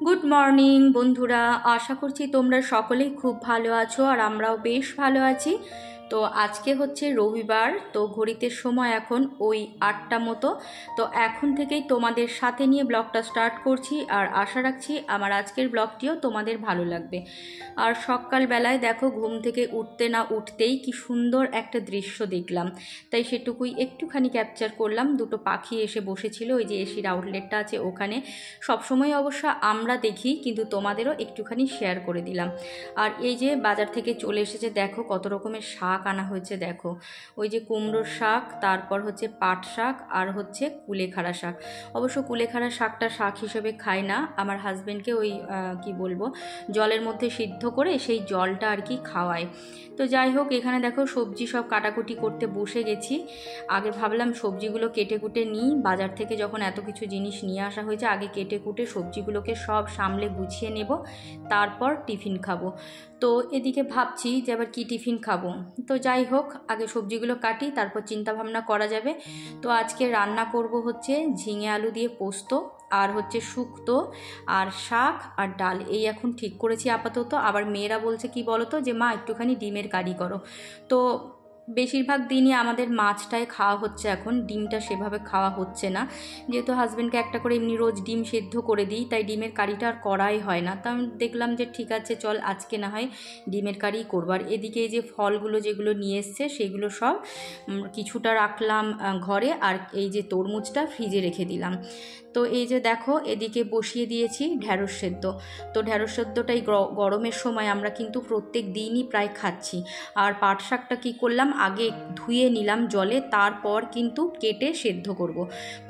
Good morning বন্ধুরা, আশা করছি তোমরা সকলেই খুব ভালো আছো আর আমরাও বেশ ভালো আছি। তো আজকে হচ্ছে রবিবার, তো ঘড়িতে সময় এখন ওই 8টা মতো। তো এখন থেকেই তোমাদের সাথে নিয়ে ব্লগটা স্টার্ট করছি আর আশা রাখছি আমার আজকের ব্লগটিও তোমাদের ভালো লাগবে। আর সকালবেলায় দেখো ঘুম থেকে উঠতে না উঠতেই কি সুন্দর একটা দৃশ্য দেখলাম, তাই সেটুকুই একটুখানি ক্যাপচার করলাম। দুটো পাখি এসে বসেছিল ওই যে এসির আউটলেটটা আছে ওখানে। সবসময় অবশ্য আমরা দেখি, কিন্তু তোমাদেরও একটুখানি শেয়ার করে দিলাম। আর এই যে বাজার থেকে চলে এসেছে, দেখো কত রকমের শাক আনা হয়েছে। দেখো ওই যে কুমড়োর শাক, তারপর হচ্ছে পাট শাক, আর হচ্ছে কুলেখাড়া শাক। অবশ্য কুলেখাড়া শাকটা শাক হিসেবে খায় না, আমার হাজবেন্ডকে ওই কি বলবো, জলের মধ্যে সিদ্ধ করে সেই জলটা আর কি খাওয়ায়। তো যাই হোক, এখানে দেখো সবজি সব কাটাকুটি করতে বসে গেছি। আগে ভাবলাম সবজিগুলো কেটে কুটে নিই, বাজার থেকে যখন এত কিছু জিনিস নিয়ে আসা হয়েছে আগে কেটে কুটে সবজিগুলোকে সব সামলে গুছিয়ে নেব, তারপর টিফিন খাবো। তো এদিকে ভাবছি যে আবার কি টিফিন খাবো। তো যাই হোক, আগে সবজিগুলো কাটি, তারপর চিন্তা ভাবনা করা যাবে। তো আজকে রান্না করব হচ্ছে ঝিঙে আলু দিয়ে পোস্ত, আর হচ্ছে শুক্তো, আর শাক, আর ডাল, এই এখন ঠিক করেছি আপাতত। আবার মেয়েরা বলছে কি বলো তো, যে মা একটুখানি ডিমের কারি করো। তো বেশিরভাগ দিনই আমাদের মাছটাই খাওয়া হচ্ছে, এখন ডিমটা সেভাবে খাওয়া হচ্ছে না, যেহেতু হাজব্যান্ডকে একটা করে এমনি রোজ ডিম সেদ্ধ করে দিই, তাই ডিমের কারিটা আর করাই হয় না। তা আমি দেখলাম যে ঠিক আছে চল আজকে না হয় ডিমের কারি করবো। আর এদিকে এই যে ফলগুলো যেগুলো নিয়ে এসছে সেগুলো সব কিছুটা রাখলাম ঘরে, আর এই যে তরমুজটা ফ্রিজে রেখে দিলাম। তো এই যে দেখো এদিকে বসিয়ে দিয়েছি ঢ্যাঁড়স সেদ্ধ। তো ঢ্যাঁড়স সেদ্ধটাই গরমের সময় আমরা কিন্তু প্রত্যেক দিনই প্রায় খাচ্ছি। আর পাট শাকটা কী করলাম, আগে ধুয়ে নিলাম জলে, তারপর কিন্তু কেটে সেদ্ধ করব।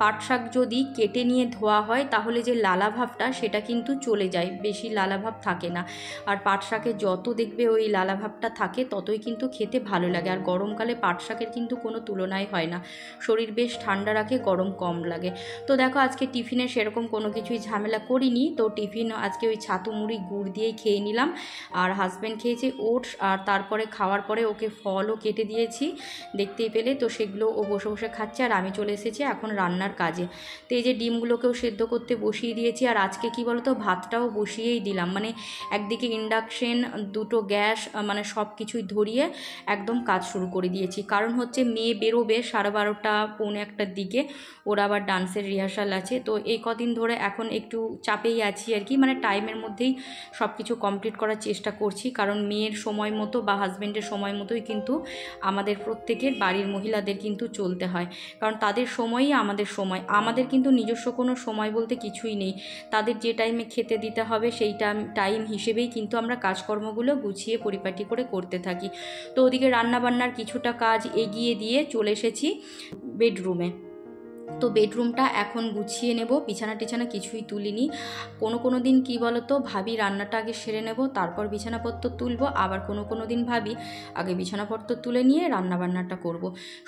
পাট শাক যদি কেটে নিয়ে ধোয়া হয় তাহলে যে লালা ভাবটা সেটা কিন্তু চলে যায়, বেশি লালা ভাব থাকে না। আর পাট শাকে যত দেখবে ওই লালা ভাবটা থাকে ততই কিন্তু খেতে ভালো লাগে। আর গরমকালে পাট শাকের কিন্তু কোনো তুলনাই হয় না, শরীর বেশ ঠান্ডা রাখে, গরম কম লাগে। তো দেখো আজকে টিফিনে সেরকম কোনো কিছুই ঝামেলা করিনি, তো টিফিন আজকে ওই ছাতু মুড়ি গুড় দিয়েই খেয়ে নিলাম। আর হাজব্যান্ড খেয়েছে ওটস, আর তারপরে খাওয়ার পরে ওকে ফলও কেটে দিয়েছি, দেখতেই পেলে। তো সেগুলো ও বসে বসে খাচ্ছে, আর আমি চলে এসেছি এখন রান্নার কাজে। তো এই যে ডিমগুলোকেও সেদ্ধ করতে বসিয়ে দিয়েছি। আর আজকে কি বলতো, ভাতটাও বসিয়েই দিলাম, মানে একদিকে ইন্ডাকশন, দুটো গ্যাস, মানে সব কিছুই ধরিয়ে একদম কাজ শুরু করে দিয়েছি। কারণ হচ্ছে মেয়ে বেরোবে 12:30 পৌনে 1টার দিকে, ওর আবার ডান্সের রিহার্সাল আছে। তো এই কদিন ধরে এখন একটু চাপেই আছি আর কি, মানে টাইমের মধ্যেই সব কিছু কমপ্লিট করার চেষ্টা করছি, কারণ মেয়ের সময় মতো বা হাজব্যান্ডের সময় মতোই কিন্তু আমাদের প্রত্যেকের বাড়ির মহিলাদের কিন্তু চলতে হয়, কারণ তাদের সময়ই আমাদের সময়। আমাদের কিন্তু নিজস্ব কোনো সময় বলতে কিছুই নেই, তাদের যে টাইমে খেতে দিতে হবে সেই টাইম হিসেবেই কিন্তু আমরা কাজকর্মগুলো গুছিয়ে পরিপাটি করে করতে থাকি। তো ওদিকে রান্নাবান্নার কিছুটা কাজ এগিয়ে দিয়ে চলে এসেছি বেডরুমে। তো বেডরুমটা এখন গুছিয়ে নেব, বিছানা টিছানা কিছুই তুলিনি। কোনো দিন কি বলতো, ভাবি রান্নাটা আগে সেরে নেব তারপর বিছানাপত্র তুলব, আবার কোনো দিন ভাবি আগে বিছানাপত্র তুলে নিয়ে রান্নাবান্নাটা করব।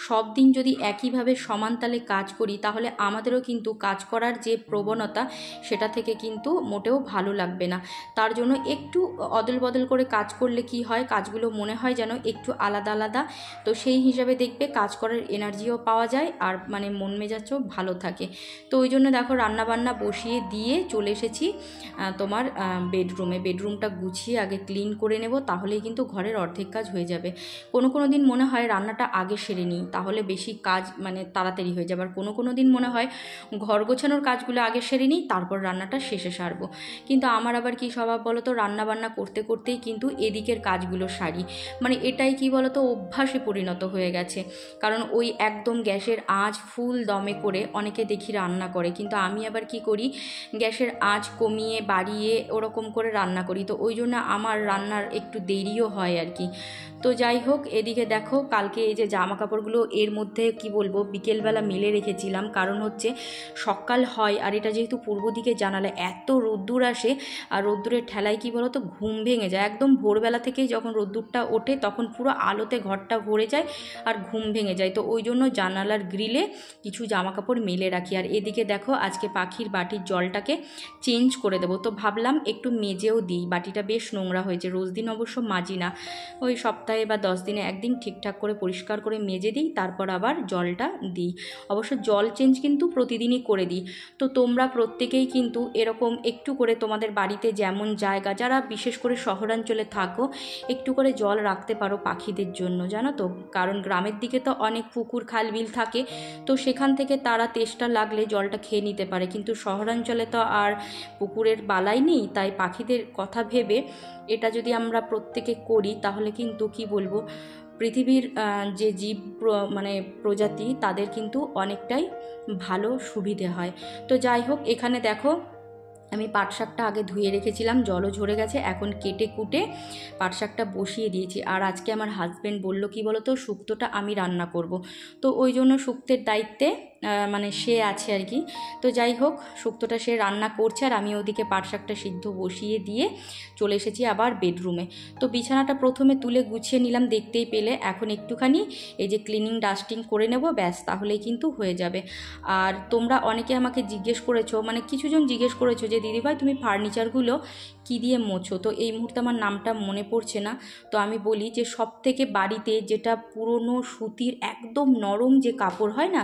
সব দিন যদি একইভাবে সমান তালে কাজ করি তাহলে আমাদেরও কিন্তু কাজ করার যে প্রবণতা সেটা থেকে কিন্তু মোটেও ভালো লাগবে না। তার জন্য একটু অদল বদল করে কাজ করলে কি হয়, কাজগুলো মনে হয় যেন একটু আলাদা আলাদা। তো সেই হিসাবে দেখবে কাজ করার এনার্জিও পাওয়া যায়, আর মানে মন মেজাজও ভালো থাকে। তো ওই জন্য দেখো রান্নাবান্না বসিয়ে দিয়ে চলে এসেছি তোমার বেডরুমটা গুছিয়ে আগে ক্লিন করে নেব, তাহলেই কিন্তু ঘরের অর্ধেক কাজ হয়ে যাবে। কোনো দিন মনে হয় রান্নাটা আগে সেরে নিই, তাহলে বেশি কাজ মানে তাড়াতাড়ি হয়ে যাবে। আর কোনো দিন মনে হয় ঘর গোছানোর কাজগুলো আগে সেরে নিই, তারপর রান্নাটা শেষে সারবো। কিন্তু আমার আবার কি স্বভাব বলো তো, রান্নাবান্না করতে করতেই কিন্তু এদিকের কাজগুলো সারি, মানে এটাই কি বলো তো অভ্যাসে পরিণত হয়ে গেছে। কারণ ওই একদম গ্যাসের আঁচ ফুল দমে করে অনেকে দেখি রান্না করে, কিন্তু আমি আবার কি করি, গ্যাসের আঁচ কমিয়ে বাড়িয়ে ওরকম করে রান্না করি। তো ওই জন্য আমার রান্নার একটু দেরিও হয় আর কি। তো যাই হোক, এদিকে দেখো কালকে এই যে জামা কাপড়গুলো এর মধ্যে কি বলবো বিকেলবেলা মেলে রেখেছিলাম, কারণ হচ্ছে সকাল হয় আর এটা যেহেতু পূর্ব দিকে জানালে এত রোদ্দুর আসে, আর রোদ্দুরের ঠেলায় কি বলো তো ঘুম ভেঙে যায়। একদম ভোরবেলা থেকেই যখন রোদ্দুরটা ওঠে তখন পুরো আলোতে ঘরটা ভরে যায় আর ঘুম ভেঙে যায়। তো ওই জন্য জানালার গ্রিলে কিছু জামা জামাকাপড় মেলে রাখি। আর এদিকে দেখো আজকে পাখির বাটির জলটাকে চেঞ্জ করে দেবো, তো ভাবলাম একটু মেজেও দিই, বাটিটা বেশ নোংরা হয়েছে। রোজ দিন অবশ্য মাজি না, ওই সপ্তাহে বা 10 দিনে একদিন ঠিকঠাক করে পরিষ্কার করে মেজে দিই, তারপর আবার জলটা দিই। অবশ্য জল চেঞ্জ কিন্তু প্রতিদিনই করে দিই। তো তোমরা প্রত্যেকেই কিন্তু এরকম একটু করে তোমাদের বাড়িতে যেমন জায়গা, যারা বিশেষ করে শহরাঞ্চলে থাকো, একটু করে জল রাখতে পারো পাখিদের জন্য, জানো তো। কারণ গ্রামের দিকে তো অনেক পুকুর খাল বিল থাকে, তো সেখান থেকে তারা তেষ্টা লাগলে জলটা খেয়ে নিতে পারে, কিন্তু শহরাঞ্চলে তো আর পুকুরের বালাই নেই। তাই পাখিদের কথা ভেবে এটা যদি আমরা প্রত্যেকে করি, তাহলে কিন্তু কি বলবো, পৃথিবীর যে জীব মানে প্রজাতি, তাদের কিন্তু অনেকটাই ভালো সুবিধে হয়। তো যাই হোক, এখানে দেখো আমি পাট শাকটা আগে ধুয়ে রেখেছিলাম, জলও ঝরে গেছে, এখন কেটে কুটে পাট শাকটা বসিয়ে দিয়েছি। আর আজকে আমার হাজব্যান্ড বলল কি বলো তো, শুক্তোটা আমি রান্না করব, তো ওই জন্য শুক্তের দায়িত্বে মানে সে আছে আর কি। তো যাই হোক, শুক্তোটা সে রান্না করছে, আর আমি ওদিকে পাট শাকটা সিদ্ধ বসিয়ে দিয়ে চলে এসেছি আবার বেডরুমে। তো বিছানাটা প্রথমে তুলে গুছিয়ে নিলাম, দেখতেই পেলে। এখন একটুখানি এই যে ক্লিনিং ডাস্টিং করে নেব, ব্যাস, তাহলেই কিন্তু হয়ে যাবে। আর তোমরা অনেকে আমাকে জিজ্ঞেস করেছো, মানে কিছুজন জিজ্ঞেস করেছো যে দিদিভাই তুমি ফার্নিচারগুলো কী দিয়ে মোছো, তো এই মুহূর্তে আমার নামটা মনে পড়ছে না। তো আমি বলি যে সব থেকে বাড়িতে যেটা পুরনো সুতির একদম নরম যে কাপড় হয় না,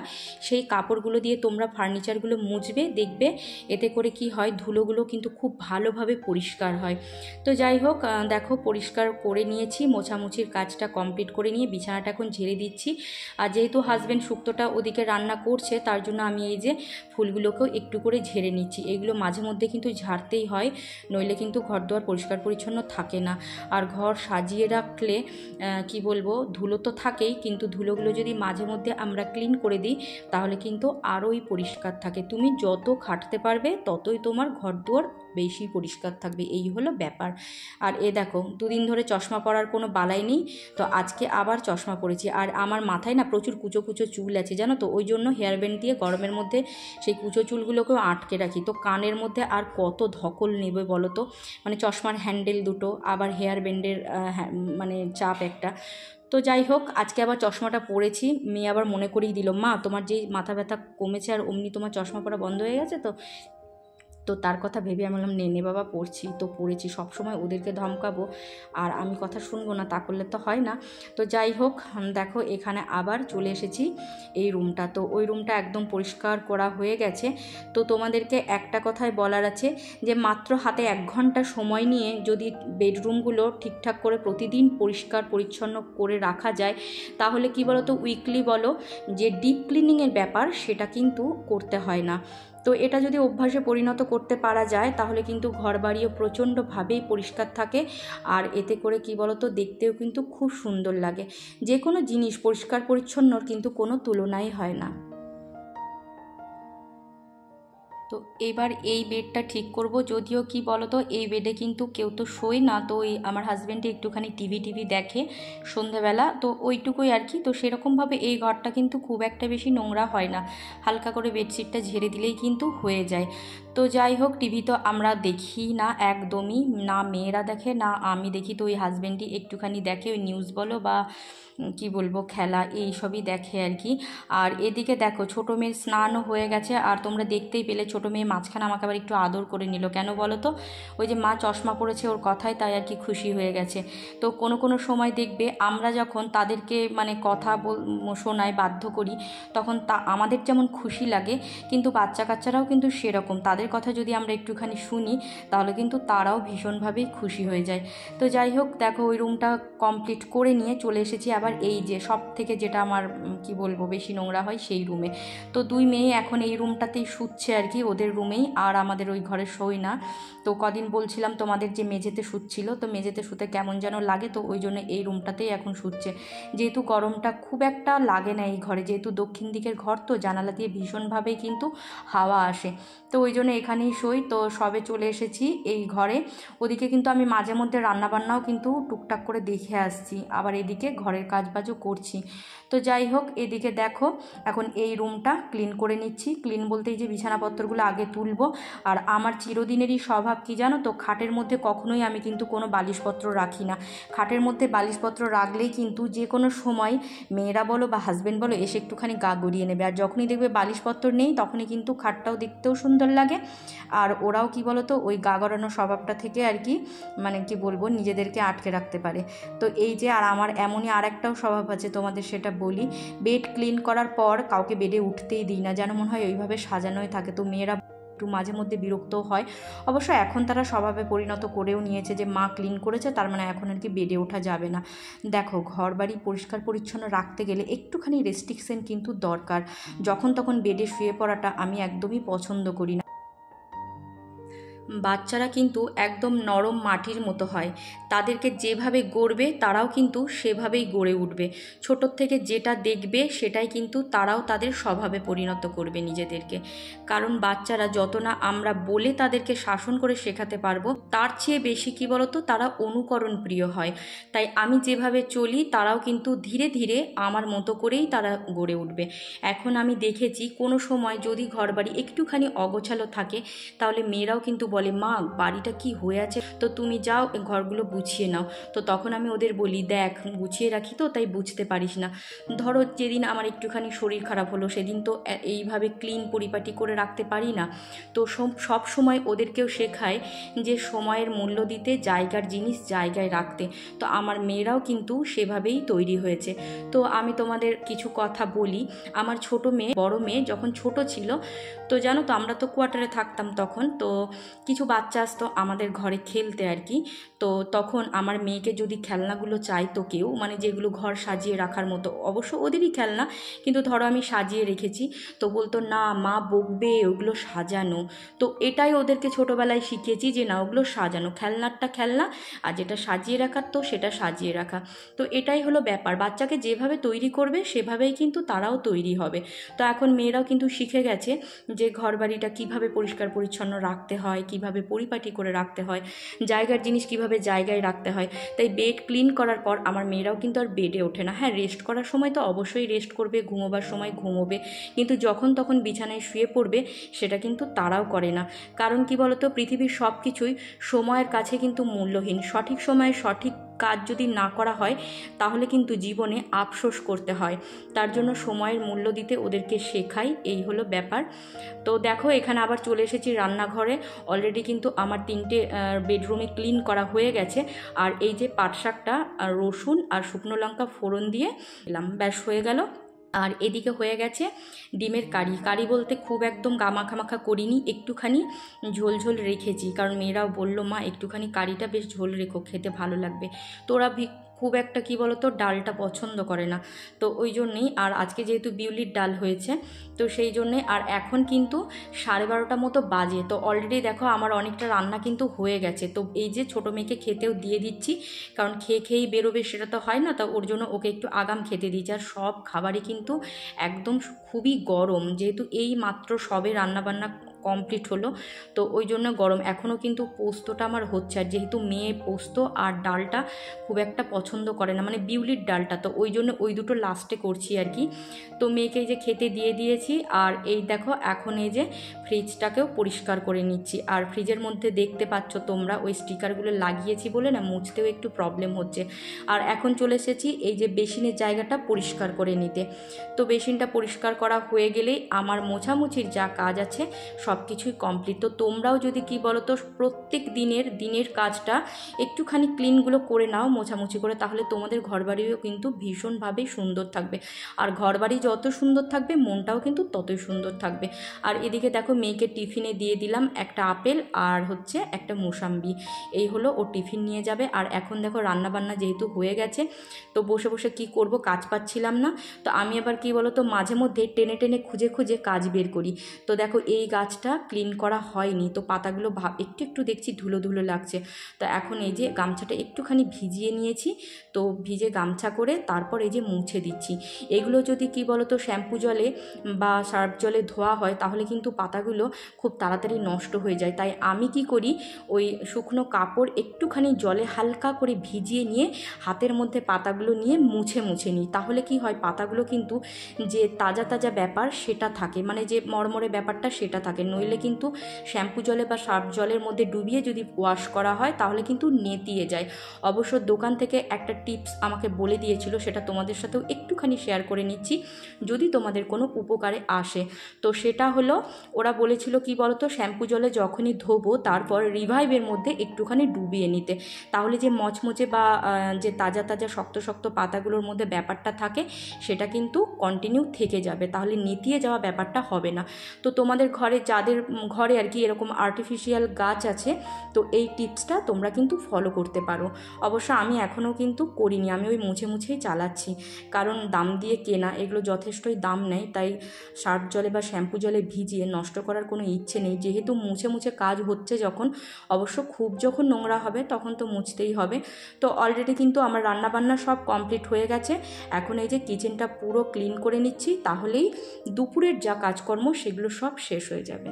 সেই কাপড়গুলো দিয়ে তোমরা ফার্নিচারগুলো মুছবে, দেখবে এতে করে কি হয়, ধুলোগুলো কিন্তু খুব ভালোভাবে পরিষ্কার হয়। তো যাই হোক, দেখো পরিষ্কার করে নিয়েছি, মোছামুছির কাজটা কমপ্লিট করে নিয়ে বিছানাটা এখন ঝেড়ে দিচ্ছি। আর যেহেতু হাজব্যান্ড শুক্তোটা ওদিকে রান্না করছে, তার জন্য আমি এই যে ফুলগুলোকেও একটু করে ঝেড়ে নিচ্ছি। এগুলো মাঝে মধ্যে কিন্তু ঝাড়তেই হয়, নইলে কিন্তু ঘরদোয়ার পরিষ্কার পরিচ্ছন্ন থাকে না। আর ঘর সাজিয়ে রাখলে কি বলবো, ধুলো তো থাকেই, কিন্তু ধুলোগুলো যদি মাঝে মধ্যে আমরা ক্লিন করে দিই, তাহলে কিন্তু আরোই পরিষ্কার থাকে। তুমি যত খাটতে পারবে ততই তোমার ঘরদুয়ার বেশি পরিষ্কার থাকবে, এই হলো ব্যাপার। আর এ দেখো, দুদিন ধরে চশমা পরার কোনো বালাই নেই, তো আজকে আবার চশমা পরেছি। আর আমার মাথায় না প্রচুর কুচো কুচো চুল আছে, জানো তো, ওই জন্য হেয়ার ব্যান্ড দিয়ে গরমের মধ্যে সেই কুচো চুলগুলোকেও আটকে রাখি। তো কানের মধ্যে আর কত ধকল নেবে বলো তো, মানে চশমার হ্যান্ডেল দুটো, আবার হেয়ার ব্যান্ডের মানে চাপ একটা। তো যাই হোক, আজকে আবার চশমাটা পরেছি। মেয়ে আবার মনে করিয়ে দিল, মা তোমার যেই মাথা ব্যথা কমেছে আর অমনি তোমার চশমা পরা বন্ধ হয়ে গেছে। তো তার কথা ভেবে আমি বললাম নে বাবা, পড়ছি তো পড়েছি, সবসময় ওদেরকে ধমকাবো আর আমি কথা শুনবো না, তা করলে তো হয় না। তো যাই হোক, দেখো এখানে আবার চলে এসেছি এই রুমটা। তো ওই রুমটা একদম পরিষ্কার করা হয়ে গেছে। তো তোমাদেরকে একটা কথাই বলার আছে, যে মাত্র হাতে 1 ঘন্টা সময় নিয়ে যদি বেডরুমগুলো ঠিকঠাক করে প্রতিদিন পরিষ্কার পরিচ্ছন্ন করে রাখা যায়, তাহলে কি বলো তো, উইকলি বলো যে ডিপ ক্লিনিংয়ের ব্যাপার, সেটা কিন্তু করতে হয় না। তো এটা যদি অভ্যাসে পরিণত করতে পারা যায়, তাহলে কিন্তু ঘরবাড়িও প্রচণ্ডভাবেই পরিষ্কার থাকে। আর এতে করে কি বলতো, দেখতেও কিন্তু খুব সুন্দর লাগে। যে কোনো জিনিস পরিষ্কার পরিচ্ছন্নর কিন্তু কোনো তুলনাই হয় না। তো এবার এই বেডটা ঠিক করব, যদিও কি বলো তো, এই বেডে কিন্তু কেউ তো শোয় না। তো এই আমার হাজব্যান্ডে একটুখানি টিভি দেখে সন্ধেবেলা, তো ওইটুকুই আর কি। তো সেরকমভাবে এই ঘরটা কিন্তু খুব একটা বেশি নোংরা হয় না, হালকা করে বেডশিটটা ঝেড়ে দিলেই কিন্তু হয়ে যায়। তো যাই হোক, টিভি তো আমরা দেখি না একদমই, না মেয়েরা দেখে না আমি দেখি। তো ওই হাজব্যান্ডই একটুখানি দেখে, ওই নিউজ বলো বা কি বলবো খেলা, এই সবই দেখে আর কি। আর এদিকে দেখো, ছোটো মেয়ের স্নানও হয়ে গেছে। আর তোমরা দেখতেই পেলে ছোটো মেয়ে মাঝখানে আমাকে আবার একটু আদর করে নিল, কেন বলো তো, ওই যে মা চশমা পড়েছে ওর কথায়, তাই আর কি খুশি হয়ে গেছে। তো কোনো কোনো সময় দেখবে আমরা যখন তাদেরকে মানে কথা শোনায় বাধ্য করি, তখন তা আমাদের যেমন খুশি লাগে, কিন্তু বাচ্চা কাচ্চারাও কিন্তু সেরকম, তাদের কথা যদি আমরা একটুখানি শুনি, তাহলে কিন্তু তারাও ভীষণভাবেই খুশি হয়ে যায়। তো যাই হোক, দেখো ওই রুমটা কমপ্লিট করে নিয়ে চলে এসেছি আবার এই যে সব থেকে যেটা আমার কি বলবো বেশি নোংরা হয় সেই রুমে। তো 2 মেয়ে এখন এই রুমটাতেই শুচ্ছে আর কি, ওদের রুমেই, আর আমাদের ওই ঘরে শোয় না। তো কদিন বলছিলাম তোমাদের যে মেঝেতে শুচ্ছিল, তো মেঝেতে শুতে কেমন যেন লাগে, তো ওই জন্য এই রুমটাতেই এখন শুচ্ছে। যেহেতু গরমটা খুব একটা লাগে না এই ঘরে, যেহেতু দক্ষিণ দিকের ঘর, তো জানালা দিয়ে ভীষণভাবেই কিন্তু হাওয়া আসে, তো ওই জন্য এখানেই শোই। তো সবে চলে এসেছি এই ঘরে। ওদিকে কিন্তু আমি মাঝে মধ্যে রান্নাবান্নাও কিন্তু টুকটাক করে দেখে আসছি, আবার এদিকে ঘরের কাজবাজও করছি। তো যাই হোক, এদিকে দেখো এখন এই রুমটা ক্লিন করে নিচ্ছি। ক্লিন বলতে এই যে বিছানাপত্রগুলো বাসনগুলো আগে তুলবো। আর আমার চিরদিনেরই স্বভাব কি জানো তো, খাটের মধ্যে কখনোই আমি কিন্তু কোনো বালিশপত্র রাখি না। খাটের মধ্যে বালিশপত্র রাখলেই কিন্তু যে কোনো সময় মেয়েরা বলো বা হাজব্যান্ড বলো এসে একটুখানি গা গড়িয়ে নেবে। আর যখনই দেখবে বালিশপত্র নেই তখনই কিন্তু খাটটাও দেখতেও সুন্দর লাগে, আর ওরাও কি বলো তো ওই গা গড়ানো স্বভাবটা থেকে আর কি মানে কি বলবো নিজেদেরকে আটকে রাখতে পারে। তো এই যে আর আমার এমনই আর একটাও স্বভাব আছে তোমাদের সেটা বলি, বেড ক্লিন করার পর কাউকে বেডে উঠতেই দিই না, যেন মনে হয় ওইভাবে সাজানোই থাকে। তো মেয়েরা একটু মাঝে মধ্যে বিরক্তও হয়। অবশ্য এখন তারা স্বভাবে পরিণত করেও নিয়েছে যে মা ক্লিন করেছে তার মানে এখন আর কি বেডে ওঠা যাবে না। দেখো ঘর বাড়ি পরিষ্কার পরিচ্ছন্ন রাখতে গেলে একটুখানি রেস্ট্রিকশন কিন্তু দরকার। যখন তখন বেডে শুয়ে পড়াটা আমি একদমই পছন্দ করি না। বাচ্চারা কিন্তু একদম নরম মাটির মতো হয়, তাদেরকে যেভাবে গড়বে তারাও কিন্তু সেভাবেই গড়ে উঠবে। ছোটোর থেকে যেটা দেখবে সেটাই কিন্তু তারাও তাদের স্বভাবে পরিণত করবে নিজেদেরকে। কারণ বাচ্চারা যত না আমরা বলে তাদেরকে শাসন করে শেখাতে পারবো, তার চেয়ে বেশি কি বলতো তারা অনুকরণ প্রিয় হয়। তাই আমি যেভাবে চলি তারাও কিন্তু ধীরে ধীরে আমার মতো করেই তারা গড়ে উঠবে। এখন আমি দেখেছি কোনো সময় যদি ঘরবাড়ি একটুখানি অগোছালো থাকে তাহলে মেয়েরাও কিন্তু বলে মা বাড়িটা কি হয়ে আছে, তো তুমি যাও ঘরগুলো গুছিয়ে নাও। তো তখন আমি ওদের বলি দেখ গুছিয়ে রাখি তো তাই বুঝতে পারিস না। ধরো যেদিন আমার একটুখানি শরীর খারাপ হলো সেদিন তো এইভাবে ক্লিন পরিপাটি করে রাখতে পারি না। তো সব সময় ওদেরকেও শেখায় যে সময়ের মূল্য দিতে, জায়গার জিনিস জায়গায় রাখতে। তো আমার মেয়েরাও কিন্তু সেভাবেই তৈরি হয়েছে। তো আমি তোমাদের কিছু কথা বলি। আমার ছোট মেয়ে বড় মেয়ে যখন ছোট ছিল তো জানো তো আমরা তো কোয়ার্টারে থাকতাম তখন, তো কিছু বাচ্চা আসতো আমাদের ঘরে খেলতে আর কি। তো তখন আমার মেয়েকে যদি খেলনাগুলো চাইতো কেউ, মানে যেগুলো ঘর সাজিয়ে রাখার মতো, অবশ্য ওদেরই খেলনা কিন্তু ধরো আমি সাজিয়ে রেখেছি, তো বলতো না মা বকবে ওগুলো সাজানো। তো এটাই ওদেরকে ছোটোবেলায় শিখিয়েছি যে না ওগুলো সাজানো, খেলনারটা খেলনা আর যেটা সাজিয়ে রাখার তো সেটা সাজিয়ে রাখা। তো এটাই হলো ব্যাপার, বাচ্চাকে যেভাবে তৈরি করবে সেভাবেই কিন্তু তারাও তৈরি হবে। তো এখন মেয়েরাও কিন্তু শিখে গেছে যে ঘরবাড়িটা কীভাবে পরিষ্কার পরিচ্ছন্ন রাখতে হয়, কীভাবে পরিপাটি করে রাখতে হয়, জায়গার জিনিস কীভাবে জায়গায় রাখতে হয়। তাই বেড ক্লিন করার পর আমার মেয়েরাও কিন্তু আর বেডে ওঠে না। হ্যাঁ রেস্ট করার সময় তো অবশ্যই রেস্ট করবে, ঘুমোবার সময় ঘুমোবে, কিন্তু যখন তখন বিছানায় শুয়ে পড়বে সেটা কিন্তু তারাও করে না। কারণ কি বলতো পৃথিবীর সব কিছুই সময়ের কাছে কিন্তু মূল্যহীন। সঠিক সময়ে সঠিক কাজ যদি না করা হয় তাহলে কিন্তু জীবনে আফসোস করতে হয়। তার জন্য সময়ের মূল্য দিতে ওদেরকে শেখাই, এই হলো ব্যাপার। তো দেখো এখানে আবার চলে এসেছি রান্নাঘরে। অলরেডি কিন্তু আমার 3টে বেডরুমে ক্লিন করা হয়ে গেছে। আর এই যে পাট শাকটা আর রসুন আর শুকনো লঙ্কা ফোড়ন দিয়ে দিলাম, ব্যাস হয়ে গেল। আর এদিকে হয়ে গেছে ডিমের কারি। কারি বলতে খুব একদম গামাখামাখা করিনি, একটুখানি ঝোল ঝোল রেখেছি, কারণ মেয়েরাও বললো মা একটুখানি কারিটা বেশ ঝোল রেখো, খেতে ভালো লাগবে। তোরা খুব একটা কি বলতো ডালটা পছন্দ করে না, তো ওই জন্যেই। আর আজকে যেহেতু বিউলির ডাল হয়েছে তো সেই জন্যে। আর এখন কিন্তু 12:30 মতো বাজে, তো অলরেডি দেখো আমার অনেকটা রান্না কিন্তু হয়ে গেছে। তো এই যে ছোটো মেয়েকে খেতেও দিয়ে দিচ্ছি, কারণ খেয়ে খেয়েই বেরোবে সেটা তো হয় না, তো ওর জন্য ওকে একটু আগাম খেতে দিচ্ছি। আর সব খাবারই কিন্তু একদম খুবই গরম, যেহেতু এই মাত্র সবে রান্নাবান্না কমপ্লিট হলো, তো ওই জন্য গরম। এখনও কিন্তু পোস্তটা আমার হচ্ছে, আর যেহেতু মেয়ে পোস্ত আর ডালটা খুব একটা পছন্দ করে না, মানে বিউলির ডালটা, তো ওই জন্য ওই দুটো লাস্টে করছি আর কি। তো মেয়েকে এই যে খেতে দিয়ে দিয়েছি। আর এই দেখো এখন এই যে ফ্রিজটাকেও পরিষ্কার করে নিচ্ছি। আর ফ্রিজের মধ্যে দেখতে পাচ্ছ তোমরা ওই স্টিকারগুলো লাগিয়েছি বলে না মুছতেও একটু প্রবলেম হচ্ছে। আর এখন চলে এসেছি এই যে বেসিনের জায়গাটা পরিষ্কার করে নিতে। তো বেসিনটা পরিষ্কার করা হয়ে গেলেই আমার মোছামুছির যা কাজ আছে সব কিছুই কমপ্লিট। তো তোমরাও যদি কি বলো তো প্রত্যেক দিনের কাজটা একটুখানি ক্লিনগুলো করে নাও মোছামুছি করে, তাহলে তোমাদের ঘরবাড়িও কিন্তু ভীষণভাবে সুন্দর থাকবে। আর ঘরবাড়ি যত সুন্দর থাকবে মনটাও কিন্তু ততই সুন্দর থাকবে। আর এদিকে দেখো মেয়েকে টিফিনে দিয়ে দিলাম একটা আপেল আর হচ্ছে একটা মোসাম্বি, এই হলো ও টিফিন নিয়ে যাবে। আর এখন দেখো রান্নাবান্না যেহেতু হয়ে গেছে তো বসে বসে কি করব, কাজ পাচ্ছিলাম না। তো আমি আবার কি বলো তো মাঝে মধ্যে টেনে টেনে খুঁজে খুঁজে কাজ বের করি। তো দেখো এই গাছটা ক্লিন করা হয়নি, তো পাতাগুলো একটু একটু দেখছি ধুলো ধুলো লাগছে। তো এখন এই যে গামছাটা একটুখানি ভিজিয়ে নিয়েছি, তো ভিজে গামছা করে তারপর এই যে মুছে দিচ্ছি। এগুলো যদি কি বলো তো শ্যাম্পু জলে বা সার্ফ জলে ধোয়া হয় তাহলে কিন্তু পাতাগুলো খুব তাড়াতাড়ি নষ্ট হয়ে যায়। তাই আমি কি করি ওই শুকনো কাপড় একটুখানি জলে হালকা করে ভিজিয়ে নিয়ে হাতের মধ্যে পাতাগুলো নিয়ে মুছে মুছে নিই, তাহলে কি হয় পাতাগুলো কিন্তু যে তাজা তাজা ব্যাপার সেটা থাকে, মানে যে মরমরে ব্যাপারটা সেটা থাকে, নইলে কিন্তু শ্যাম্পু জলে বা সার্ফ জলের মধ্যে ডুবিয়ে যদি ওয়াশ করা হয় তাহলে কিন্তু নেতিয়ে যায়। অবশ্য দোকান থেকে একটা টিপস আমাকে বলে দিয়েছিল, সেটা তোমাদের সাথেও একটুখানি শেয়ার করে নিচ্ছি যদি তোমাদের কোনো উপকারে আসে। তো সেটা হলো, ওরা বলেছিল কি বলতো, শ্যাম্পু জলে যখনই ধোবো তারপর রিভাইভের মধ্যে একটুখানি ডুবিয়ে নিতে, তাহলে যে মচমচে বা যে তাজা তাজা শক্ত শক্ত পাতাগুলোর মধ্যে ব্যাপারটা থাকে সেটা কিন্তু কন্টিনিউ থেকে যাবে, তাহলে নেতিয়ে যাওয়া ব্যাপারটা হবে না। তো তোমাদের ঘরে যাদের ঘরে আর কি এরকম আর্টিফিশিয়াল গাছ আছে, তো এই টিপসটা তোমরা কিন্তু ফলো করতে পারো। অবশ্য আমি এখনও কিন্তু করিনি, আমি ওই মুছে মুছেই চালাচ্ছি, কারণ দাম দিয়ে কেনা এগুলো যথেষ্টই দাম নেয়, তাই সার্ফ জলে বা শ্যাম্পু জলে ভিজিয়ে নষ্ট করার কোনো ইচ্ছে নেই। যেহেতু মুছে মুছে কাজ হচ্ছে যখন, অবশ্য খুব যখন নোংরা হবে তখন তো মুছতেই হবে। তো অলরেডি কিন্তু আমার রান্নাবান্না সব কমপ্লিট হয়ে গেছে। এখন এই যে কিচেনটা পুরো ক্লিন করে নিচ্ছি, তাহলেই দুপুরের যা কাজকর্ম সেগুলো সব শেষ হয়ে যাবে।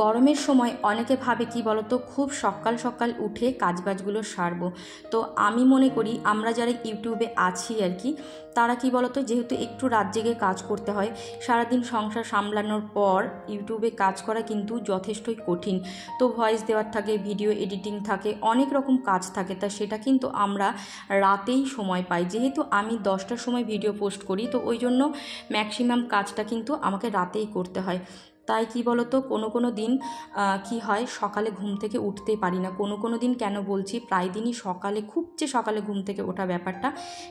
গরমের সময় অনেকে ভাবে কি বলতো, খুব সকাল সকাল উঠে কাজবাজগুলো সারবো। তো আমি মনে করি আমরা যারা ইউটিউবে আছি আর কি, তারা কি বলতো, যেহেতু একটু রাত জেগে কাজ করতে হয়, সারাদিন সংসার সামলানোর পর ইউটিউবে কাজ করা কিন্তু যথেষ্টই কঠিন। তো ভয়েস দেওয়ার থাকে, ভিডিও এডিটিং থাকে, অনেক রকম কাজ থাকে, তা সেটা কিন্তু আমরা রাতেই সময় পাই। যেহেতু আমি 10টার সময় ভিডিও পোস্ট করি, তো ওই জন্য ম্যাক্সিমাম কাজটা কিন্তু আমাকে রাতেই করতে হয়। তাই কি বলতো, কোনো দিন কি হয়, সকালে ঘুম থেকে উঠতে পারি না। কোনো দিন কেন বলছি, প্রায় দিনই সকালে, খুব যে সকালে ঘুম থেকে ওঠা ব্যাপারটা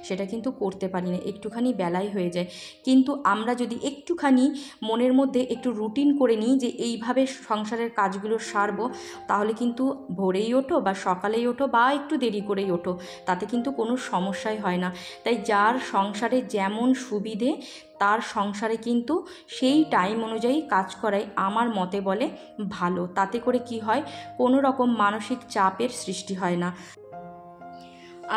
সেটা কিন্তু করতে পারি না, একটুখানি বেলাই হয়ে যায়। কিন্তু আমরা যদি একটুখানি মনের মধ্যে একটু রুটিন করে নিই যে এইভাবে সংসারের কাজগুলো সারবো, তাহলে কিন্তু ভোরেই ওঠো বা সকালেই ওঠো বা একটু দেরি করেই ওঠো, তাতে কিন্তু কোনো সমস্যাই হয় না। তাই যার সংসারে যেমন সুবিধে তার সংসারে কিন্তু সেই টাইম অনুযায়ী কাজ করাই আমার মতে বলে ভালো। তাতে করে কি হয়, কোনো রকম মানসিক চাপের সৃষ্টি হয় না।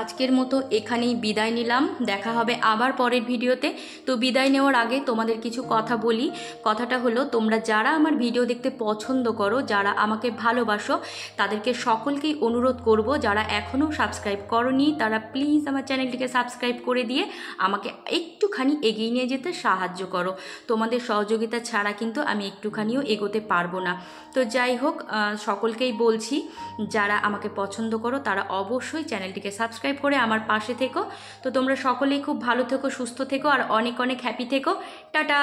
আজকের মতো এখানেই বিদায় নিলাম, দেখা হবে আবার পরের ভিডিওতে। তো বিদায় নেওয়ার আগে তোমাদের কিছু কথা বলি। কথাটা হলো, তোমরা যারা আমার ভিডিও দেখতে পছন্দ করো, যারা আমাকে ভালোবাসো, তাদেরকে সকলকেই অনুরোধ করব, যারা এখনও সাবস্ক্রাইব করোনি তারা প্লিজ আমার চ্যানেলটিকে সাবস্ক্রাইব করে দিয়ে আমাকে একটুখানি এগিয়ে নিয়ে যেতে সাহায্য করো। তোমাদের সহযোগিতা ছাড়া কিন্তু আমি একটুখানিও এগোতে পারবো না। তো যাই হোক, সকলকেই বলছি, যারা আমাকে পছন্দ করো তারা অবশ্যই চ্যানেলটিকে সাবস্ক্রাইব করে আমার পাশে থেকো। তো তোমরা সকলেই খুব ভালো থেকো, সুস্থ থেকো আর অনেক অনেক হ্যাপি থেকো। টাটা।